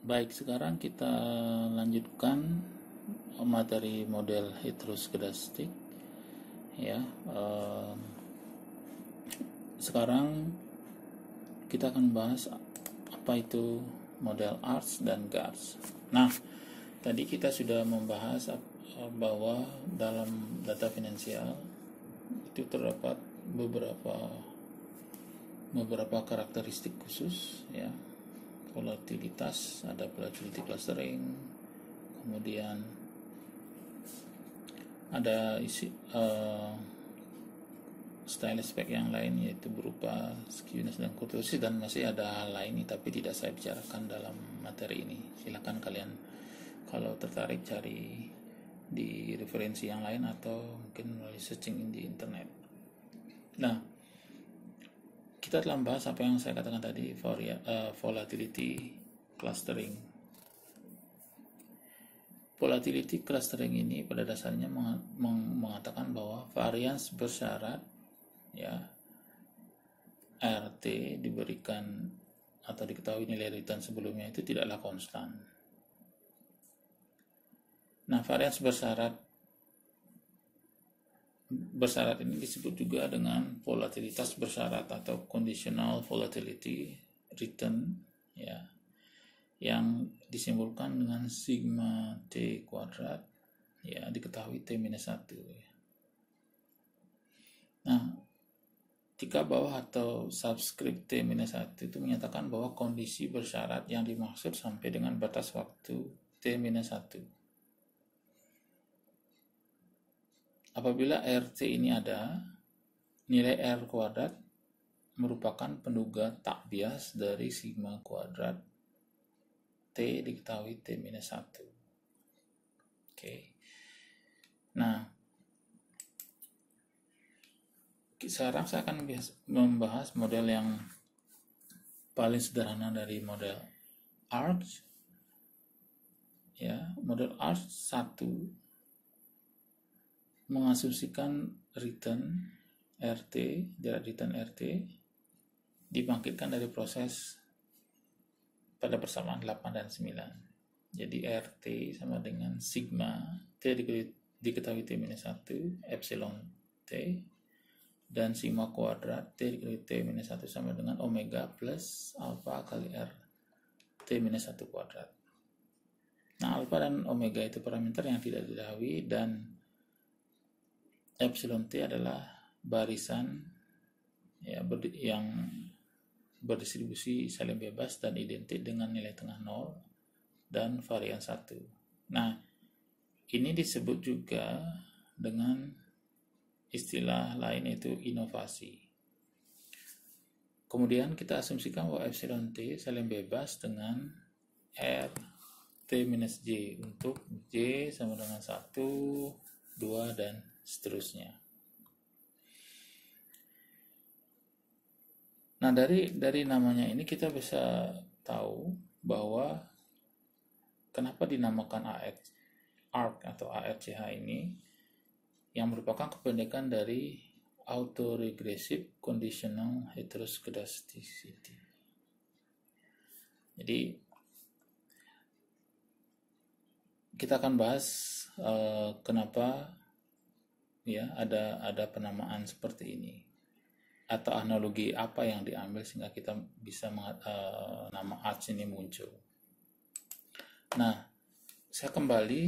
Baik, sekarang kita lanjutkan materi model heteroskedastik ya. Sekarang kita akan bahas apa itu model ARCH dan GARCH. Nah, tadi kita sudah membahas bahwa dalam data finansial itu terdapat beberapa karakteristik khusus ya. Volatilitas, ada volatility clustering, kemudian ada style aspect yang lain yaitu berupa skewness dan kurtosis, dan masih ada hal lain tapi tidak saya bicarakan dalam materi ini. Silakan kalian kalau tertarik cari di referensi yang lain atau mungkin melalui searching di internet. Nah, kita telah membahas apa yang saya katakan tadi, volatility clustering. Volatility clustering ini pada dasarnya mengatakan bahwa varians bersyarat ya RT diberikan atau diketahui nilai return sebelumnya itu tidaklah konstan. Nah, varians bersyarat ini disebut juga dengan volatilitas bersyarat atau conditional volatility return ya, yang disimbolkan dengan sigma T kuadrat ya, diketahui T-1 ya. Nah, jika bawah atau subscript T-1 itu menyatakan bahwa kondisi bersyarat yang dimaksud sampai dengan batas waktu T-1. Apabila RT ini ada, nilai R kuadrat merupakan penduga tak bias dari sigma kuadrat T diketahui T-1. Oke. Nah, sekarang saya akan membahas model yang paling sederhana dari model ARCH. Ya, model ARCH 1 mengasumsikan return RT, jarak return RT dibangkitkan dari proses pada persamaan 8 dan 9. Jadi RT sama dengan sigma T diketahui T-1 epsilon T, dan sigma kuadrat T dikali T-1 sama dengan omega plus alpha kali R T-1 kuadrat. Nah, alpha dan omega itu parameter yang tidak diketahui, dan epsilon T adalah barisan ya, yang berdistribusi saling bebas dan identik dengan nilai tengah 0 dan varian 1. Nah, ini disebut juga dengan istilah lain yaitu inovasi. Kemudian kita asumsikan bahwa epsilon T saling bebas dengan R T-J untuk J sama dengan 1, 2, dan seterusnya. Nah, dari namanya ini kita bisa tahu bahwa kenapa dinamakan ARCH atau ARCH ini, yang merupakan kependekan dari autoregressive conditional heteroskedasticity. Jadi kita akan bahas kenapa ya ada penamaan seperti ini, atau analogi apa yang diambil sehingga kita bisa nama ARCH ini muncul. Nah, saya kembali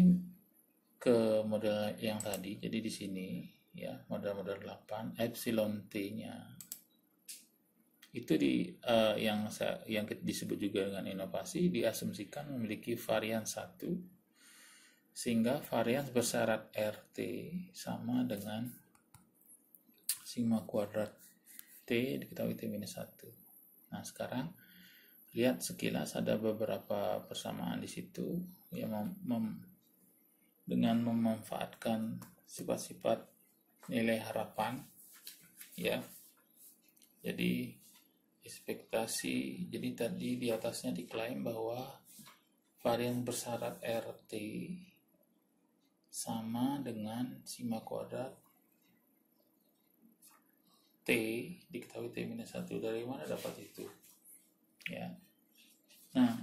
ke model yang tadi. Jadi di sini ya, model 8 epsilon T-nya itu yang disebut juga dengan inovasi, diasumsikan memiliki varian 1 sehingga varian bersyarat RT sama dengan sigma kuadrat T diketahui T-1. Nah, sekarang lihat sekilas ada beberapa persamaan di situ yang dengan memanfaatkan sifat-sifat nilai harapan ya. Jadi ekspektasi, jadi tadi di atasnya diklaim bahwa varian bersyarat RT sama dengan sigma kuadrat T diketahui T-1. Dari mana dapat itu? Ya. Nah,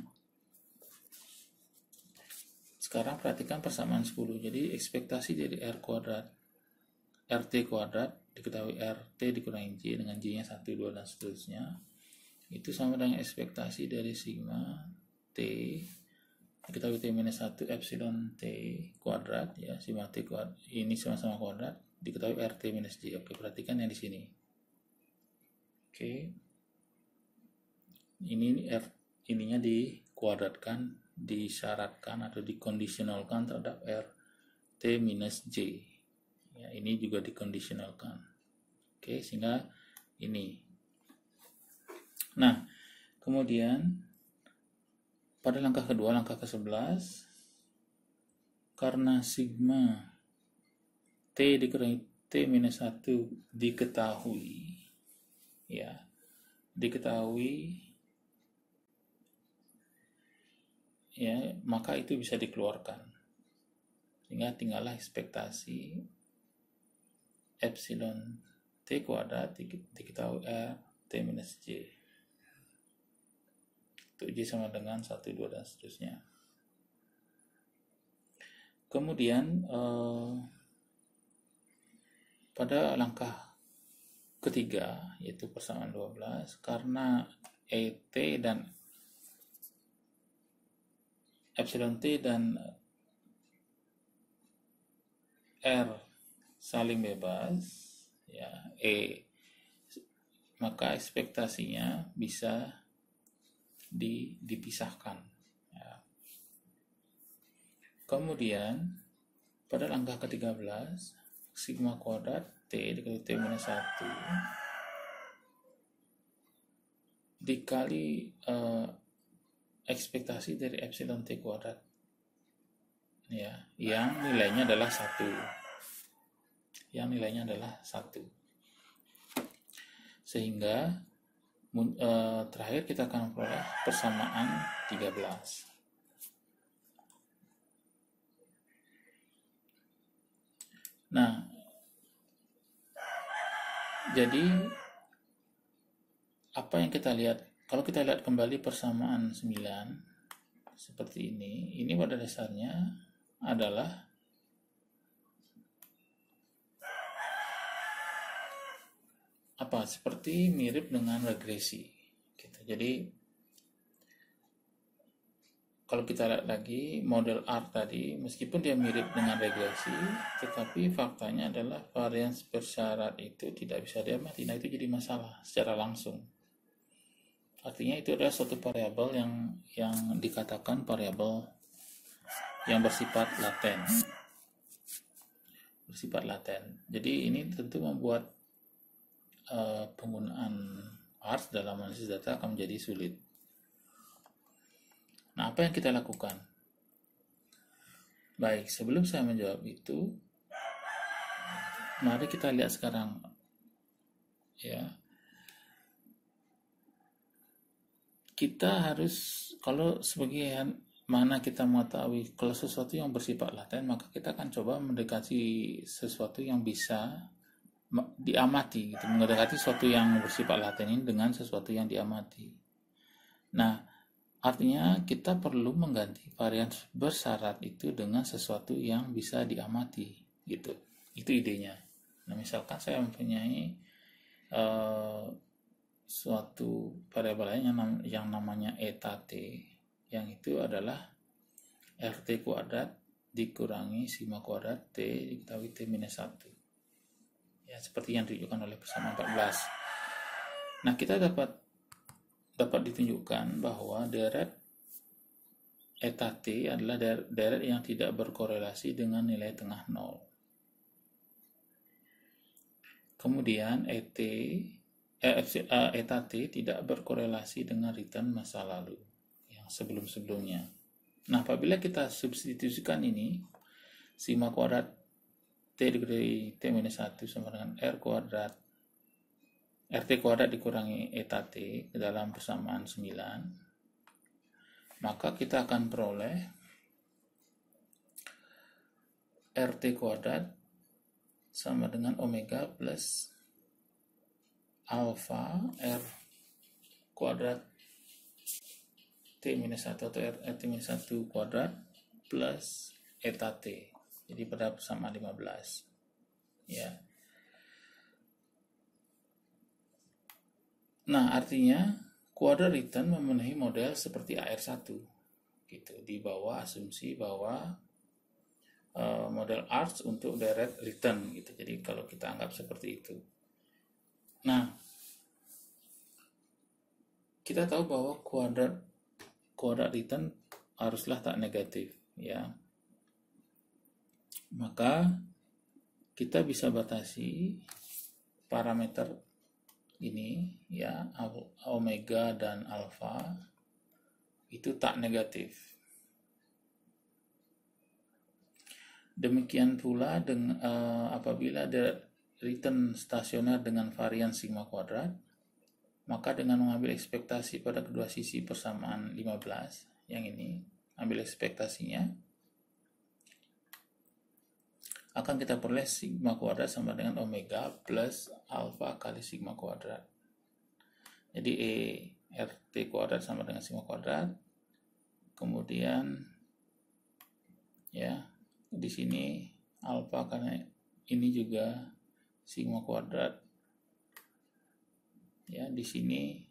Sekarang perhatikan persamaan 10. Jadi ekspektasi dari RT kuadrat diketahui RT dikurangi J dengan J-nya 1, 2, dan seterusnya. Itu sama dengan ekspektasi dari sigma T diketahui T minus 1 epsilon T kuadrat, ya, sigma T kuadrat ini sama-sama kuadrat diketahui RT minus J. Oke, perhatikan yang di sini. Oke, ininya dikuadratkan, disyaratkan atau dikondisionalkan terhadap RT minus J. Ya, ini juga dikondisionalkan. Oke, sehingga ini. Nah, kemudian pada langkah kedua, langkah ke-11, karena sigma T dikurangi T minus 1 diketahui, ya, ya, maka itu bisa dikeluarkan, sehingga tinggallah ekspektasi epsilon T kuadrat diketahui R T minus J. Itu J sama dengan 1, 2, dan seterusnya. Kemudian pada langkah ketiga, yaitu persamaan 12, karena ET dan epsilon T dan R saling bebas, ya, maka ekspektasinya bisa dipisahkan, ya. Kemudian pada langkah ke-13, sigma kuadrat T dikali T minus 1 dikali ekspektasi dari epsilon T kuadrat, ya, yang nilainya adalah 1. Sehingga terakhir kita akan memperoleh persamaan 13. Nah, jadi apa yang kita lihat, kalau kita lihat kembali persamaan 9 seperti ini pada dasarnya adalah seperti mirip dengan regresi gitu. Jadi kalau kita lihat lagi model R tadi, meskipun dia mirip dengan regresi, tetapi faktanya adalah varians bersyarat itu tidak bisa diamati. Nah, itu jadi masalah secara langsung. Artinya itu adalah suatu variabel yang dikatakan variabel yang bersifat laten. Jadi ini tentu membuat penggunaan R dalam analisis data akan menjadi sulit. Nah, apa yang kita lakukan? Baik, sebelum saya menjawab itu, mari kita lihat sekarang, ya. Kita harus, kalau sebagian mana kita mengetahui kalau sesuatu yang bersifat laten, maka kita akan coba mendekati sesuatu yang bisa diamati gitu, mendekati sesuatu yang bersifat laten ini dengan sesuatu yang diamati. Nah, artinya kita perlu mengganti varian bersyarat itu dengan sesuatu yang bisa diamati gitu. Itu idenya. Nah, misalkan saya mempunyai suatu variabel lain yang namanya eta T, yang itu adalah RT kuadrat dikurangi sigma kuadrat T diketahui T minus 1. Ya, seperti yang ditunjukkan oleh persamaan 14. Nah, kita dapat ditunjukkan bahwa deret eta T adalah deret yang tidak berkorelasi dengan nilai tengah 0. Kemudian eta T tidak berkorelasi dengan return masa lalu yang sebelum-sebelumnya. Nah, apabila kita substitusikan ini, sigma kuadrat T dikali T minus 1 sama dengan RT kuadrat dikurangi eta T ke dalam persamaan 9, maka kita akan peroleh RT kuadrat sama dengan omega plus alpha R kuadrat T minus 1 atau RT minus 1 kuadrat plus eta T. Jadi pada persamaan 15. Ya. Nah, artinya kuadrat return memenuhi model seperti AR1. Gitu. Di bawah asumsi bahwa model ARCH untuk direct return gitu. Jadi kalau kita anggap seperti itu. Nah, kita tahu bahwa kuadrat return haruslah tak negatif, ya. Maka kita bisa batasi parameter ini, ya, omega dan alfa itu tak negatif. Demikian pula dengan apabila ada return stasioner dengan varian sigma kuadrat, maka dengan mengambil ekspektasi pada kedua sisi persamaan 15, yang ini, ambil ekspektasinya, akan kita peroleh sigma kuadrat sama dengan omega plus alfa kali sigma kuadrat. Jadi RT kuadrat sama dengan sigma kuadrat. Kemudian, ya, di sini alfa karena ini juga sigma kuadrat, ya, di sini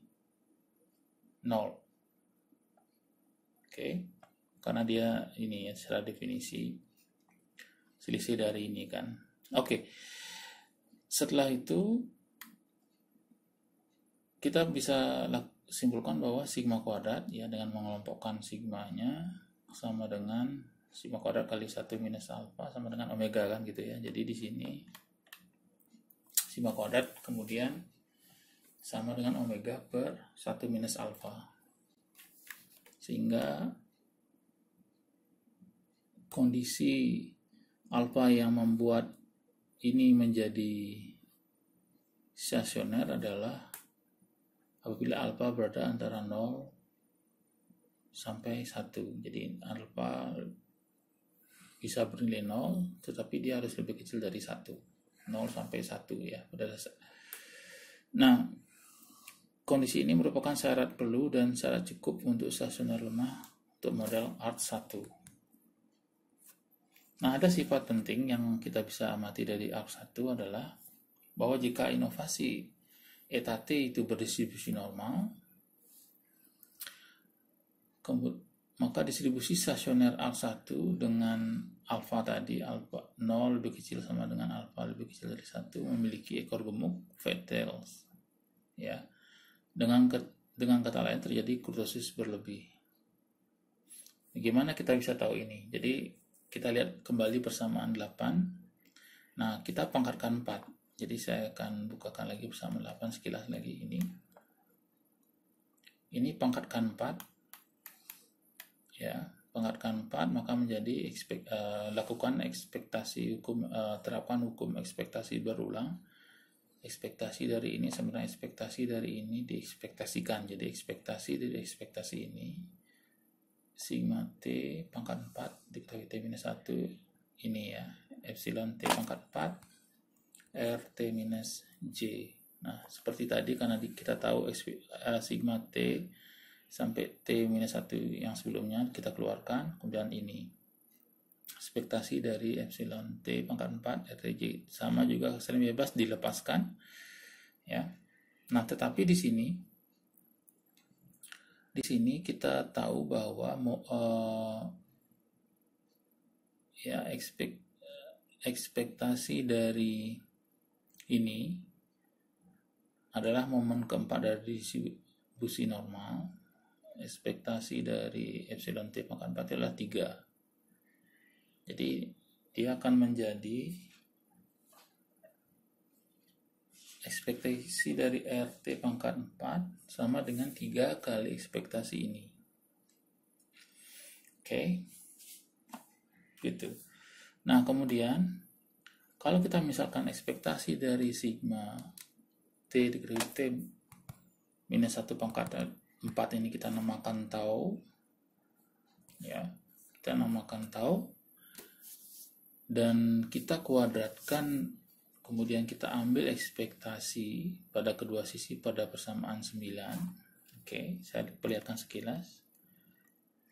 0. Oke, karena dia ini ya secara definisi selisih dari ini kan. Oke, setelah itu kita bisa simpulkan bahwa sigma kuadrat, ya, dengan mengelompokkan sigmanya sama dengan sigma kuadrat kali 1 minus alfa sama dengan omega kan gitu ya. Jadi di sini sigma kuadrat kemudian sama dengan omega per 1 minus alfa. Sehingga kondisi alfa yang membuat ini menjadi stasioner adalah apabila alfa berada antara 0 sampai 1. Jadi alfa bisa bernilai 0, tetapi dia harus lebih kecil dari 1. 0 sampai 1 ya. Nah, kondisi ini merupakan syarat perlu dan syarat cukup untuk stasioner lemah untuk model ARCH 1. Nah, ada sifat penting yang kita bisa amati dari ARCH 1 adalah bahwa jika inovasi eta T itu berdistribusi normal, maka distribusi stasioner ARCH 1 dengan alfa tadi, alfa 0 lebih kecil sama dengan alfa lebih kecil dari 1, memiliki ekor gemuk fat tails. Ya. Dengan kata lain terjadi kurtosis berlebih. Bagaimana kita bisa tahu ini? Jadi kita lihat kembali persamaan 8. Nah, kita pangkatkan 4. Jadi saya akan bukakan lagi persamaan 8 sekilas lagi ini. Ini pangkatkan 4. Ya, pangkatkan 4 maka menjadi lakukan ekspektasi hukum, terapkan hukum ekspektasi berulang. Ekspektasi dari ini sama dengan ekspektasi dari ini diekspektasikan. Jadi ekspektasi dari ekspektasi ini sigma T pangkat 4 dikali T minus 1 ini ya, epsilon T pangkat 4 RT minus J. Nah, seperti tadi karena kita tahu sigma T sampai T minus 1 yang sebelumnya kita keluarkan, kemudian ini ekspektasi dari epsilon T pangkat 4 RTJ sama juga sering bebas dilepaskan ya. Nah, tetapi di sini kita tahu bahwa ya ekspektasi dari ini adalah momen keempat dari distribusi normal. Ekspektasi dari epsilon T pangkat 4 adalah 3. Jadi dia akan menjadi ekspektasi dari RT pangkat 4 sama dengan 3 kali ekspektasi ini. Oke. Gitu. Nah, kemudian kalau kita misalkan ekspektasi dari sigma T dikali T minus 1 pangkat 4 ini kita namakan tau. Ya, kita namakan tau. Dan kita kuadratkan, kemudian kita ambil ekspektasi pada kedua sisi pada persamaan 9. Oke, saya perlihatkan sekilas.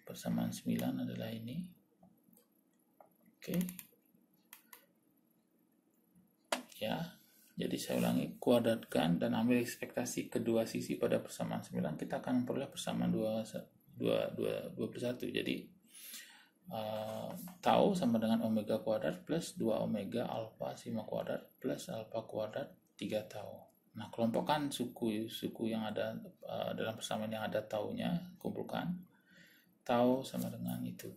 Persamaan 9 adalah ini. Oke. Ya. Jadi saya ulangi, kuadratkan dan ambil ekspektasi kedua sisi pada persamaan 9, kita akan memperoleh persamaan 21. Jadi tau sama dengan omega kuadrat plus 2 omega alfa sigma kuadrat plus alfa kuadrat 3 tau. Nah, kelompokkan suku yang ada dalam persamaan yang ada taunya, kumpulkan. Tau sama dengan itu.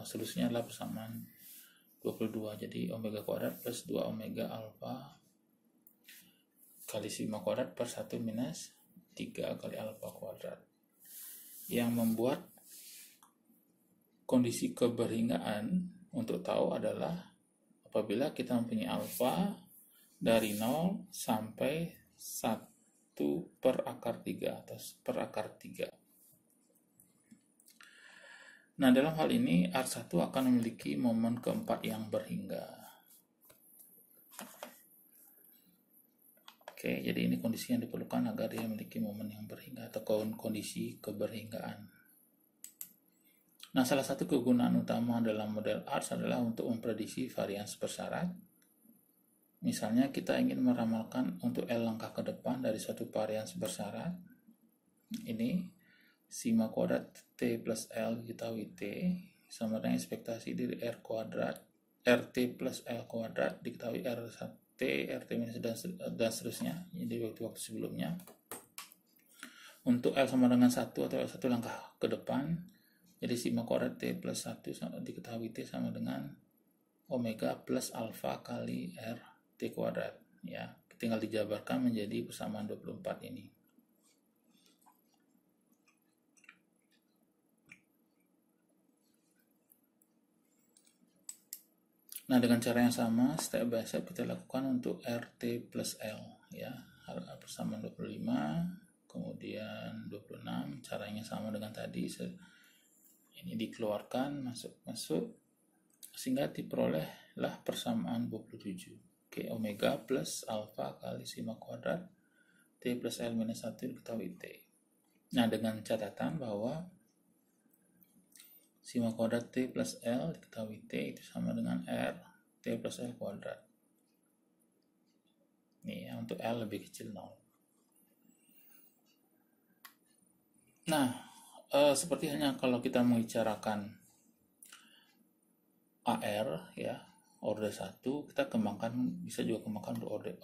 Solusinya adalah persamaan 22. Jadi omega kuadrat plus 2 omega alfa kali sigma kuadrat per 1 minus 3 kali alfa kuadrat. Yang membuat kondisi keberhinggaan untuk tahu adalah apabila kita mempunyai alfa dari 0 sampai 1 per akar 3 atau per akar 3. Nah, dalam hal ini R1 akan memiliki momen keempat yang berhingga. Oke, jadi ini kondisi yang diperlukan agar dia memiliki momen yang berhingga atau kondisi keberhinggaan. Nah, salah satu kegunaan utama dalam model ARS adalah untuk memprediksi varians bersyarat. Misalnya kita ingin meramalkan untuk L langkah ke depan dari suatu varians bersyarat. Ini sigma kuadrat T plus L diketahui T sama dengan ekspektasi dari R kuadrat RT plus L kuadrat diketahui R1 T, RT minus dan seterusnya. Jadi waktu sebelumnya. Untuk L sama dengan 1 atau L1 langkah ke depan, jadi sigma kuadrat T plus 1 diketahui T sama dengan omega plus alfa kali R T kuadrat. Ya, tinggal dijabarkan menjadi persamaan 24 ini. Nah, dengan cara yang sama, step by step kita lakukan untuk RT plus L, ya. Persamaan 25, kemudian 26, caranya sama dengan tadi. Ini dikeluarkan, masuk, sehingga diperolehlah persamaan 27. Oke, omega plus alfa kali sigma kuadrat T plus L minus 1 diketahui T. Nah, dengan catatan bahwa sigma kuadrat T plus L diketahui T itu sama dengan R T plus L kuadrat. Nih ya, untuk L lebih kecil 0. Nah, seperti halnya kalau kita membicarakan AR ya, order 1, kita kembangkan, bisa juga kembangkan untuk order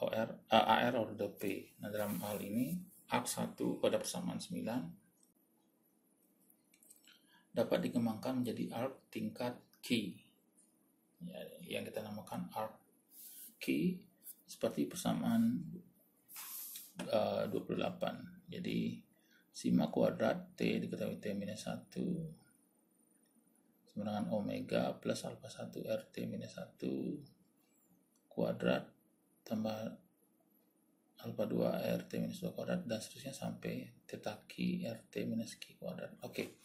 AR order P. Nah, dalam hal ini ARC 1 pada persamaan 9 dapat dikembangkan menjadi arc tingkat key, ya, yang kita namakan arc key seperti persamaan 28. Jadi sigma kuadrat T diketahui T minus 1 sama dengan omega plus alfa 1 RT minus 1 kuadrat tambah alfa 2 RT minus 2 kuadrat dan seterusnya sampai theta Q RT minus Q kuadrat. Oke.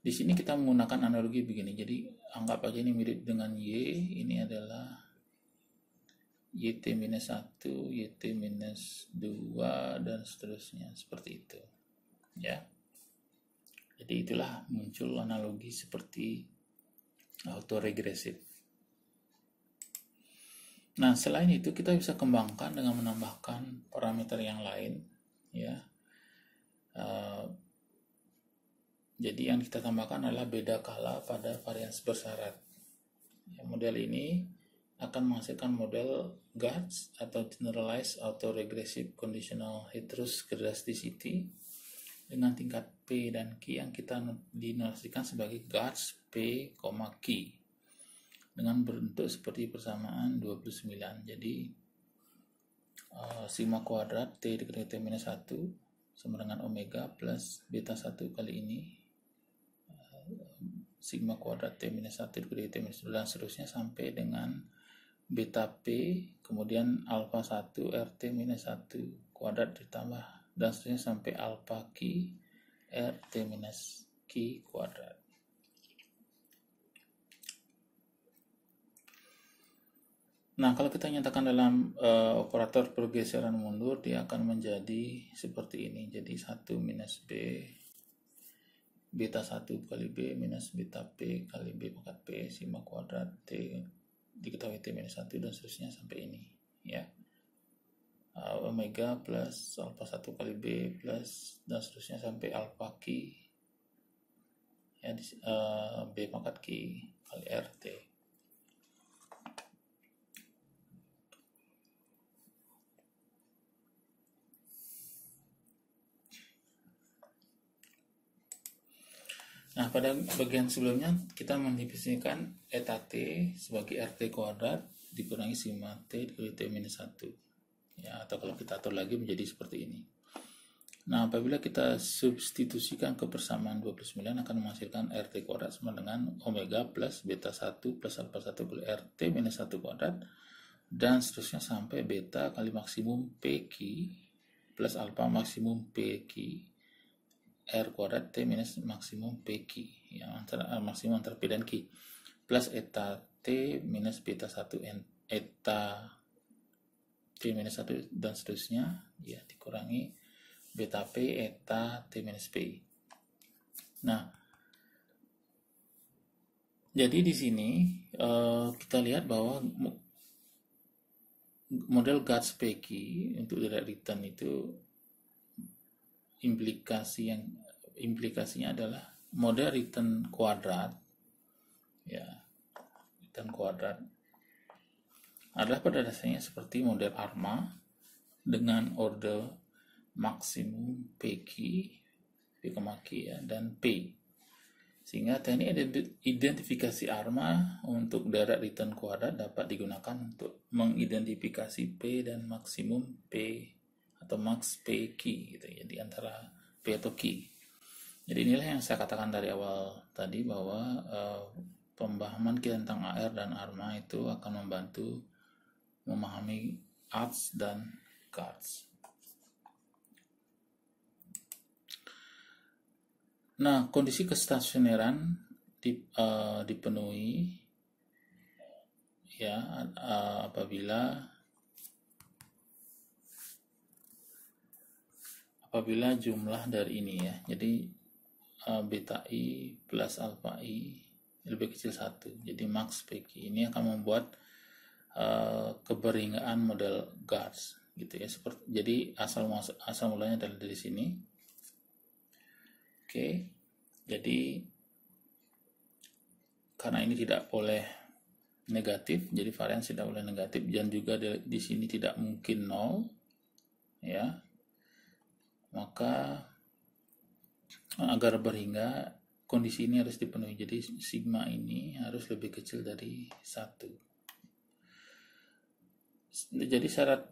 Di sini kita menggunakan analogi begini. Jadi anggap aja ini mirip dengan Y. Ini adalah YT minus 1, YT minus 2 dan seterusnya seperti itu. Ya. Jadi itulah muncul analogi seperti autoregresif. Nah, selain itu kita bisa kembangkan dengan menambahkan parameter yang lain, ya. Jadi yang kita tambahkan adalah beda kala pada varians bersyarat. Ya, model ini akan menghasilkan model GATS atau Generalized Autoregressive Conditional Heteroscedasticity dengan tingkat P dan Q yang kita dinotasikan sebagai GATS P, Q dengan bentuk seperti persamaan 29. Jadi sigma kuadrat T dikali T minus 1 sama dengan omega plus beta 1 kali ini sigma kuadrat T minus 1 dikali T minus 2 dan seterusnya sampai dengan beta P kemudian alfa 1 RT minus 1 kuadrat ditambah dan seterusnya sampai alfa Q RT minus Q kuadrat. Nah, kalau kita nyatakan dalam operator pergeseran mundur, dia akan menjadi seperti ini. Jadi 1 minus B beta 1 kali B minus beta P kali B pangkat P sigma kuadrat T diketahui T minus 1 dan seterusnya sampai ini ya. Omega plus alpha 1 kali B plus dan seterusnya sampai alpha Q ya, B pangkat Q kali RT. Nah, pada bagian sebelumnya kita mendefinisikan eta T sebagai RT kuadrat dikurangi sigma T dikali T minus 1. Ya, atau kalau kita atur lagi menjadi seperti ini. Nah, apabila kita substitusikan ke persamaan 29 akan menghasilkan RT kuadrat sama dengan omega plus beta 1 plus alpha 1 kali RT minus 1 kuadrat dan seterusnya sampai beta kali maksimum PQ plus alpha maksimum PQ R kuadrat T minus maksimum PQ yang antara maksimum antara P dan Q plus eta T minus beta 1 eta T minus 1 dan seterusnya ya dikurangi beta P eta T minus P. Nah, jadi di sini kita lihat bahwa model Gatz PQ untuk direct return itu implikasinya adalah model return kuadrat ya, return kuadrat adalah pada dasarnya seperti model ARMA dengan order maksimum PQ, P,Q ya, dan P. Sehingga teknik identifikasi ARMA untuk direct return kuadrat dapat digunakan untuk mengidentifikasi P dan maksimum P atau max PQ gitu ya, di antara P atau Q. Jadi inilah yang saya katakan dari awal tadi bahwa pemahaman kita tentang AR dan ARMA itu akan membantu memahami ARTS dan GARTS. Nah, kondisi kestasioneran dipenuhi ya apabila jumlah dari ini ya. Jadi beta I plus alpha I lebih kecil 1. Jadi max PQ ini akan membuat keberhingaan model GARTS gitu ya. Jadi asal mulanya adalah dari sini. Oke. Jadi karena ini tidak boleh negatif, jadi varians tidak boleh negatif dan juga di sini tidak mungkin 0 ya. Maka agar berhingga kondisi ini harus dipenuhi. Jadi sigma ini harus lebih kecil dari 1. Jadi syarat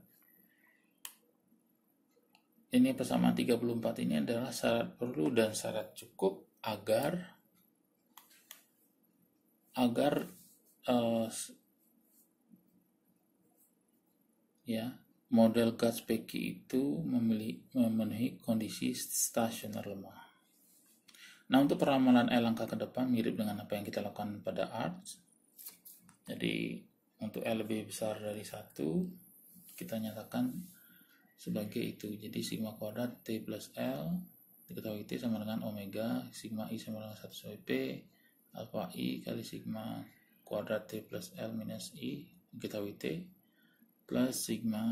ini persamaan 34 ini adalah syarat perlu dan syarat cukup agar model Gatz PQ itu memenuhi kondisi stasioner lemah. Nah, untuk peramalan L langkah ke depan mirip dengan apa yang kita lakukan pada ARTS. Jadi untuk L lebih besar dari 1 kita nyatakan sebagai itu. Jadi sigma kuadrat T plus L diketahui T sama dengan omega sigma I sama dengan 1 sampai P alpha I kali sigma kuadrat T plus L minus I diketahui T plus sigma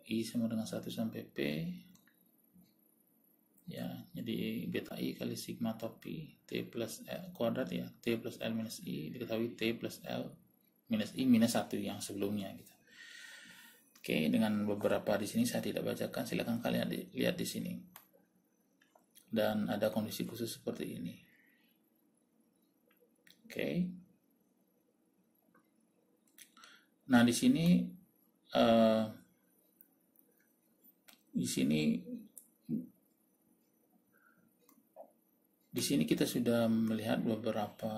I sama dengan 1 sampai P ya. Jadi beta I kali sigma topi T plus L kuadrat ya, T plus L minus I diketahui T plus L minus I minus 1 yang sebelumnya gitu. Oke, dengan beberapa di sini saya tidak bacakan, silakan kalian lihat di sini. Dan ada kondisi khusus seperti ini. Oke. Nah, di sini kita sudah melihat beberapa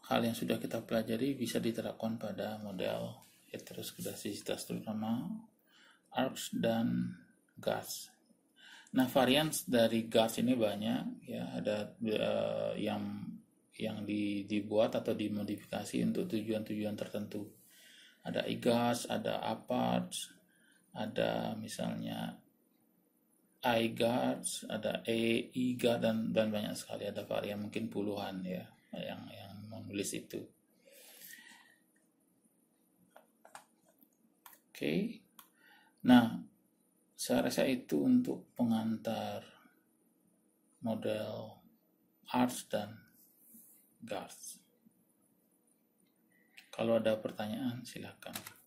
hal yang sudah kita pelajari bisa diterapkan pada model heteroskedastisitas terutama ARTS dan GARTS. Nah, varians dari GARTS ini banyak ya, ada yang dibuat atau dimodifikasi untuk tujuan-tujuan tertentu. Ada IGARTS, ada APARTS, ada misalnya iGuards, ada eGuard dan banyak sekali, ada varian mungkin puluhan ya yang menulis itu. Oke. Nah, saya rasa itu untuk pengantar model arts dan guards. Kalau ada pertanyaan silakan.